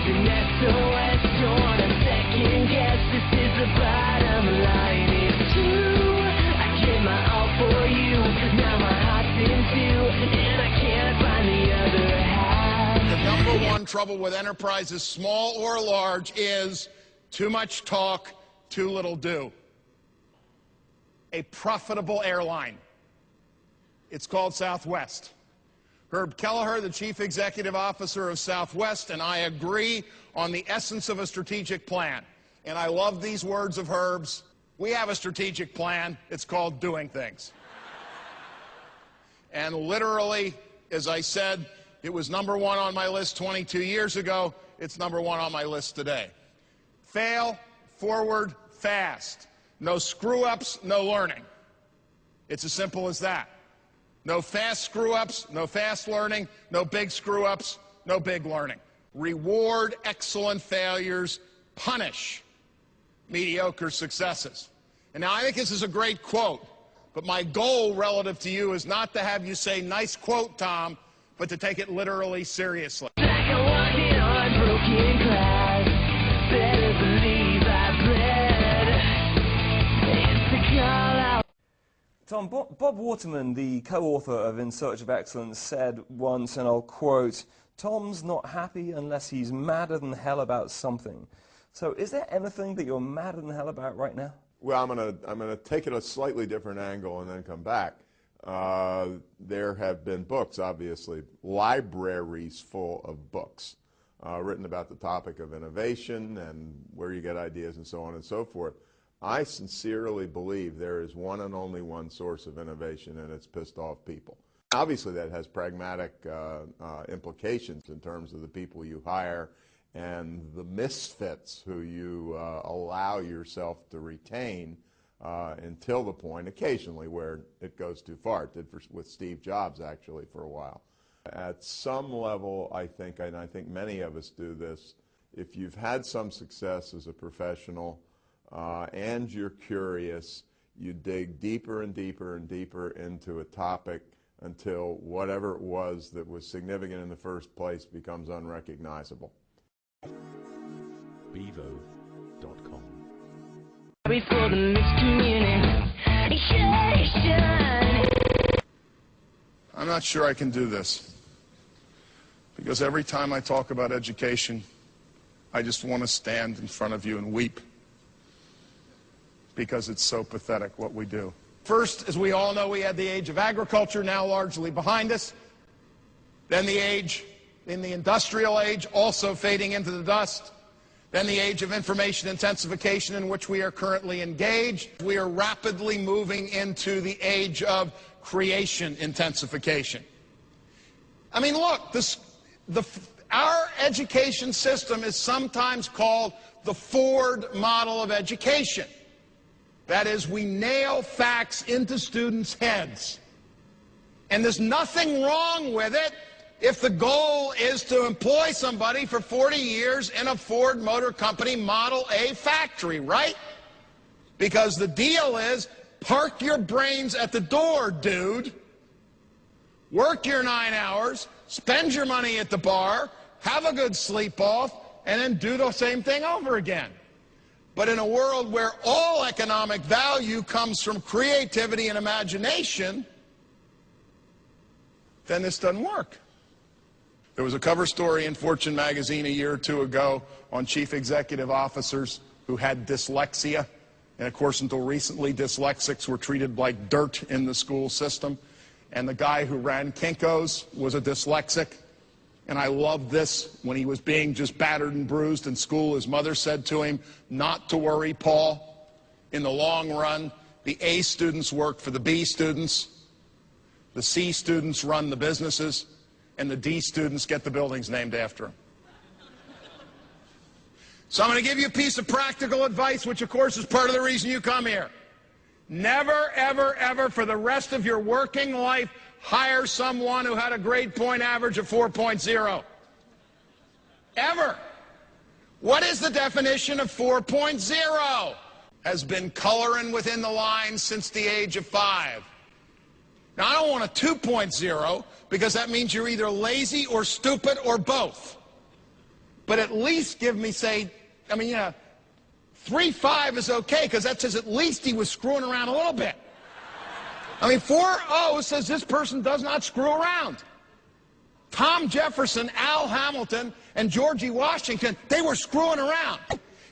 an SOS, don't wanna second guess. This is the bottom line. It's true, I gave my all for you. Now my heart's in two, and I can't find the other half. The number one trouble with enterprises, small or large, is too much talk, too little do. A profitable airline. It's called Southwest. Herb Kelleher, the chief executive officer of Southwest, and I agree on the essence of a strategic plan. And I love these words of Herb's. We have a strategic plan. It's called doing things. And literally, as I said, it was number one on my list 22 years ago. It's number one on my list today. Fail, forward, fast. No screw-ups, no learning. It's as simple as that. No fast screw-ups, no fast learning, no big screw-ups, no big learning. Reward excellent failures, punish mediocre successes. And now I think this is a great quote, but my goal relative to you is not to have you say, nice quote, Tom, but to take it literally seriously. Like I'm walking on broken glass, better believe I bled. It's the call out. Tom, Bob Waterman, the co-author of In Search of Excellence, said once, and I'll quote, "Tom's not happy unless he's madder than hell about something." So is there anything that you're madder than hell about right now? Well, I'm gonna take it a slightly different angle and then come back. There have been books, obviously, libraries full of books written about the topic of innovation and where you get ideas and so on and so forth. I sincerely believe there is one and only one source of innovation, and it's pissed off people. Obviously, that has pragmatic implications in terms of the people you hire and the misfits who you allow yourself to retain until the point, occasionally, where it goes too far. It did with Steve Jobs, actually, for a while. At some level, I think, and I think many of us do this, if you've had some success as a professional, and you're curious, you dig deeper and deeper and deeper into a topic until whatever it was that was significant in the first place becomes unrecognizable. Bevo.com. Before the miscommunication. I'm not sure I can do this, because every time I talk about education, I just want to stand in front of you and weep, because it's so pathetic what we do. First, as we all know, we had the age of agriculture, now largely behind us. Then the age in the industrial age, also fading into the dust. Then the age of information intensification, in which we are currently engaged. We are rapidly moving into the age of creation intensification. I mean, look, our education system is sometimes called the Ford model of education. That is, we nail facts into students' heads. And there's nothing wrong with it if the goal is to employ somebody for 40 years in a Ford Motor Company Model A factory, right? Because the deal is, park your brains at the door, dude. Work your 9 hours, spend your money at the bar, have a good sleep off, and then do the same thing over again. But in a world where all economic value comes from creativity and imagination, then this doesn't work. There was a cover story in Fortune magazine a year or two ago on chief executive officers who had dyslexia. And of course, until recently, dyslexics were treated like dirt in the school system. And the guy who ran Kinko's was a dyslexic. And I love this. When he was being just battered and bruised in school, his mother said to him, "Not to worry, Paul. In the long run, the A students work for the B students, the C students run the businesses, and the D students get the buildings named after them." So I'm going to give you a piece of practical advice, which of course is part of the reason you come here. Never, ever, ever for the rest of your working life hire someone who had a grade point average of 4.0. Ever. What is the definition of 4.0? Has been coloring within the lines since the age of 5. Now, I don't want a 2.0, because that means you're either lazy or stupid or both. but at least give me, say, I mean, 3-5 is okay, because that says at least he was screwing around a little bit. I mean, 4-0 says this person does not screw around. Tom Jefferson, Al Hamilton, and Georgie Washington, they were screwing around.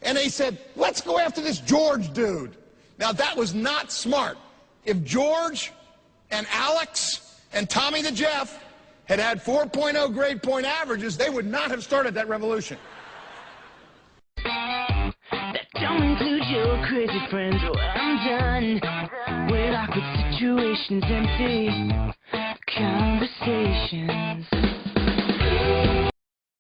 And they said, let's go after this George dude. Now, that was not smart. If George and Alex and Tommy the Jeff had had 4.0 grade point averages, they would not have started that revolution. That don't include your crazy friends. Well, I'm done with awkward situations, empty conversations.